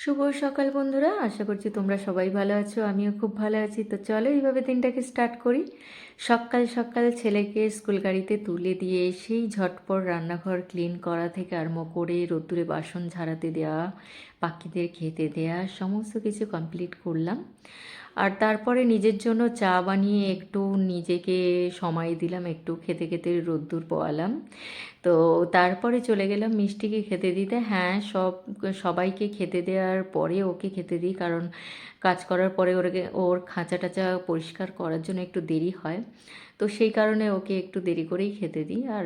শুভ সকাল বন্ধুরা, আশা করছি তোমরা সবাই ভালো আছো। আমিও খুব ভালো আছি। তো চলো এইভাবে দিনটাকে স্টার্ট করি। সকাল সকাল ছেলেকে স্কুল গাড়িতে তুলে দিয়ে এসেই ঝটপট রান্নাঘর ক্লিন করা থেকে আরম্ভ করে রোদ্দুরে বাসন ঝাড়াতে দেওয়া, পাখিদের খেতে দেওয়া, সমস্ত কিছু কমপ্লিট করলাম। আর তারপরে নিজের জন্য চা বানিয়ে একটু নিজেকে সময় দিলাম, একটু খেতে খেতে রোদ্দুর পোয়ালাম। তো তারপরে চলে গেলাম মিষ্টিকে খেতে দিতে। হ্যাঁ, সবাইকে খেতে দেওয়ার পরে ওকে খেতে দিই, কারণ কাজ করার পরে ওর খাঁচা টাচা পরিষ্কার করার জন্য একটু দেরি হয়। তো সেই কারণে ওকে একটু দেরি করেই খেতে দিই। আর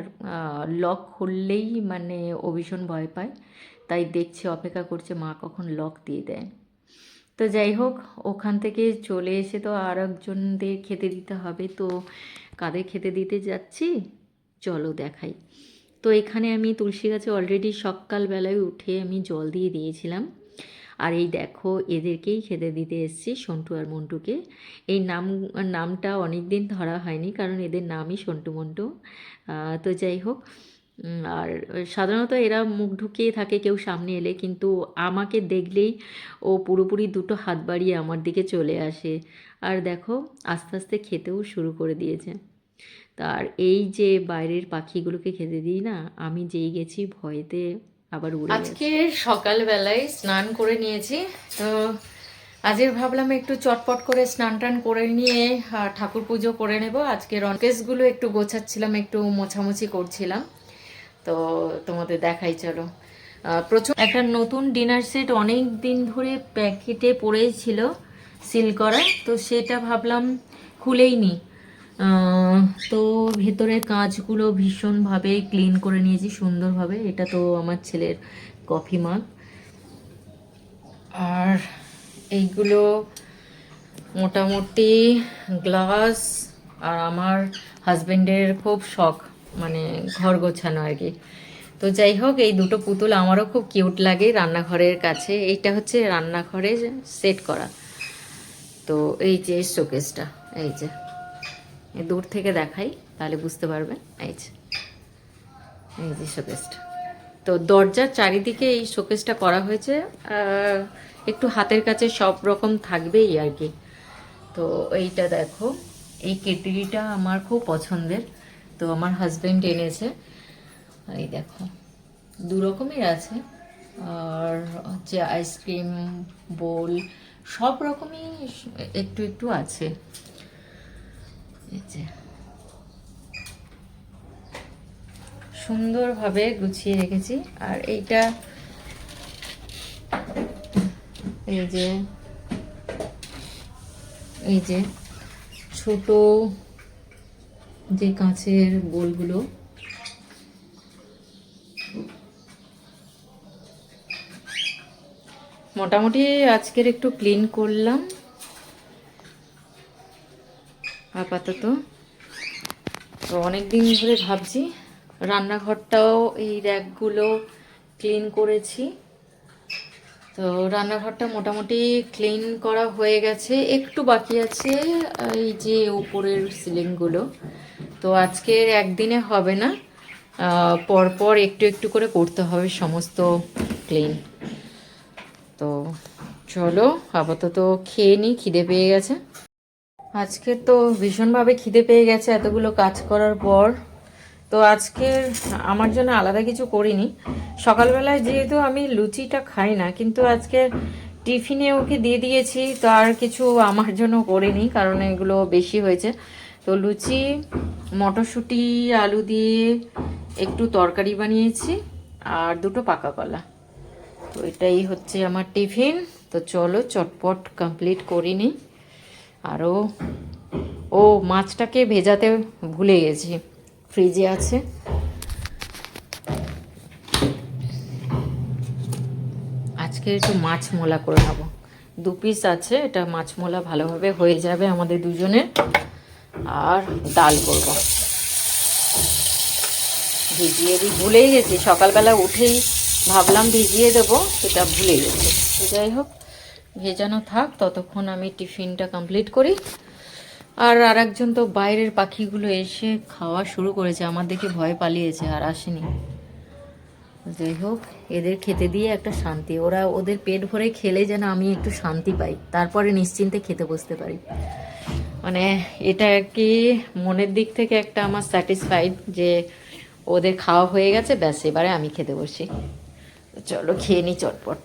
লক খুললেই মানে ও ভীষণ ভয় পায়, তাই দেখছে, অপেক্ষা করছে মা কখন লক দিয়ে দেয়। তো যাই হোক, ওখান থেকে চলে এসে তো আর একজনদের খেতে দিতে হবে। তো কাদের খেতে দিতে যাচ্ছি চলো দেখাই। তো এখানে আমি তুলসী গাছে অলরেডি সকালবেলায় উঠে আমি জল দিয়ে দিয়েছিলাম। আর এই দেখো, এদেরকেই খেতে দিতে এসেছি, সন্টু আর মন্টুকে। এই নামটা অনেক দিন ধরা হয়নি, কারণ এদের নামই সন্টু মন্টু। তো যাই হোক, আর সাধারণত এরা মুখ ঢুকিয়ে থাকে কেউ সামনে এলে, কিন্তু আমাকে দেখলেই ও পুরোপুরি দুটো হাত বাড়িয়ে আমার দিকে চলে আসে। আর দেখো, আস্তে আস্তে খেতেও শুরু করে দিয়েছে। তার এই যে বাইরের পাখিগুলোকে খেতে দিই না, আমি যেই গেছি ভয়েতে আবার উড়ে গেছে। আজকে সকালবেলায় স্নান করে নিয়েছি। তো আজকের ভাবলাম একটু চটপট করে স্নান টান করে নিয়ে ঠাকুর পুজো করে নেব। আজকে রনকেসগুলো একটু গোছাচ্ছিলাম, একটু মোছামুছি করছিলাম। তো তোমাদের দেখাই চলো। প্রচুর একটা নতুন ডিনার সেট অনেক দিন ধরে প্যাকেটে পড়েছিল সিল করা, তো সেটা ভাবলাম খুলেই নি। তো ভেতরের কাঁচগুলো ভীষণভাবে ক্লিন করে নিয়েছি সুন্দরভাবে। এটা তো আমার ছেলের কফি মাগ। আর এইগুলো মোটামুটি গ্লাস। আর আমার হাজবেন্ডের খুব শখ মানে ঘর গোছানো আর কি। তো যাই হোক, এই দুটো পুতুল আমারও খুব কিউট লাগে রান্নাঘরের কাছে। এইটা হচ্ছে রান্নাঘরে সেট করা। তো এই যে শোকেসটা, এই যে দূর থেকে দেখাই তাহলে বুঝতে পারবে। এই যে শোকেসটা, তো দরজার চারিদিকে এই শোকেসটা করা হয়েছে। একটু হাতের কাছে সব রকম থাকবেই আর কি। তো এইটা দেখো, এই কেটলিটা আমার খুব পছন্দের, তো আমার হাজবেন্ড এনেছে। এই দেখো, দু রকমের আছে। আর হচ্ছে আইসক্রিম বোল, সব রকমই একটু একটু আছে। এই যে সুন্দরভাবে গুছিয়ে রেখেছি। আর এইটা এই যে ছোট যে কাঁচের বোলগুলো, মোটামুটি আজকের একটু ক্লিন করলাম আপাতত। তো অনেক দিন ধরে ভাবছি, রান্নাঘরটাও এই র্যাকগুলো ক্লিন করেছি। তো রান্নাঘরটা মোটামুটি ক্লিন করা হয়ে গেছে, একটু বাকি আছে এই যে উপরের সিলিংগুলো। তো আজকের একদিনে হবে না, পরপর একটু একটু করে করতে হবে সমস্ত ক্লিন। তো চলো আপাতত খেয়ে নিই, খিদে পেয়ে গেছে। আজকে তো ভীষণভাবে খিদে পেয়ে গেছে এতগুলো কাজ করার পর। তো আজকের আমার জন্য আলাদা কিছু করিনি। সকালবেলায় যেহেতু আমি লুচিটা খাই না, কিন্তু আজকে টিফিনে ওকে দিয়ে দিয়েছি, তো আর কিছু আমার জন্য করিনি, কারণ এগুলো বেশি হয়েছে। তো লুচি, মটরশুঁটি, আলু দিয়ে একটু তরকারি বানিয়েছি, আর দুটো পাকা কলা। তো এটাই হচ্ছে আমার টিফিন। তো চলো চটপট কমপ্লিট করি নি। আরও মাছটাকে ভেজাতে ভুলে গেছি, ফ্রিজে আছে। আজকে একটু মাছ মোলা করে নেবো, 2 পিস আছে, এটা মাছ মোলা ভালোভাবে হয়ে যাবে আমাদের দুজনের। আর ডাল করব, ভিজিয়ে দিই, ভুলেই গেছি। সকালবেলা উঠেই ভাবলাম ভিজিয়ে দেবো, সেটা ভুলে গেছি। তো যাই হোক, ভেজানো থাক, ততক্ষণ আমি টিফিনটা কমপ্লিট করি। আর আরেকজন তো বাইরের পাখিগুলো এসে খাওয়া শুরু করেছে, আমার দেখে ভয় পালিয়েছে আর আসেনি। যাই হোক, এদের খেতে দিয়ে একটা শান্তি, ওরা ওদের পেট ভরে খেলে যেন আমি একটু শান্তি পাই, তারপরে নিশ্চিন্তে খেতে বসতে পারি। মানে এটা আর কি মনের দিক থেকে একটা আমার স্যাটিসফাইড যে ওদের খাওয়া হয়ে গেছে, ব্যাস এবারে আমি খেতে বসি। চলো খেয়ে নিই চটপট।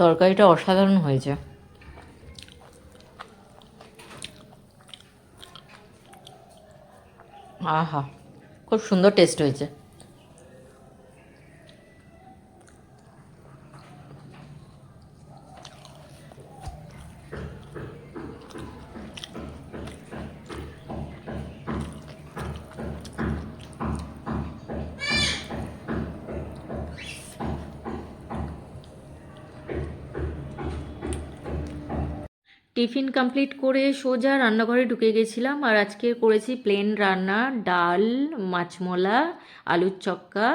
তরকারিটা অসাধারণ হয়েছে। আহা, খুব সুন্দর টেস্ট হয়েছে। টিফিন কমপ্লিট করে সোজা রান্নাঘরে ঢুকে গেছিলাম, আর আজকে করেছি প্লেন রান্না, ডাল, মাছমলা, আলুর চক্কা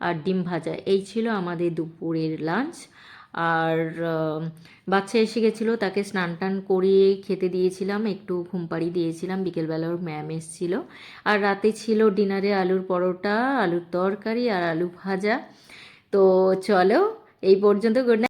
আর ডিম ভাজা। এই ছিল আমাদের দুপুরের লাঞ্চ। আর বাচ্চা এসে গেছিলো, তাকে স্নান টান করিয়ে খেতে দিয়েছিলাম, একটু ঘুম পাড়িয়ে দিয়েছিলাম, বিকেলবেলা ওর ম্যাম এসেছিলো। আর রাতে ছিল ডিনারে আলুর পরোটা, আলুর তরকারি আর আলু ভাজা। তো চলো, এই পর্যন্ত। Good night.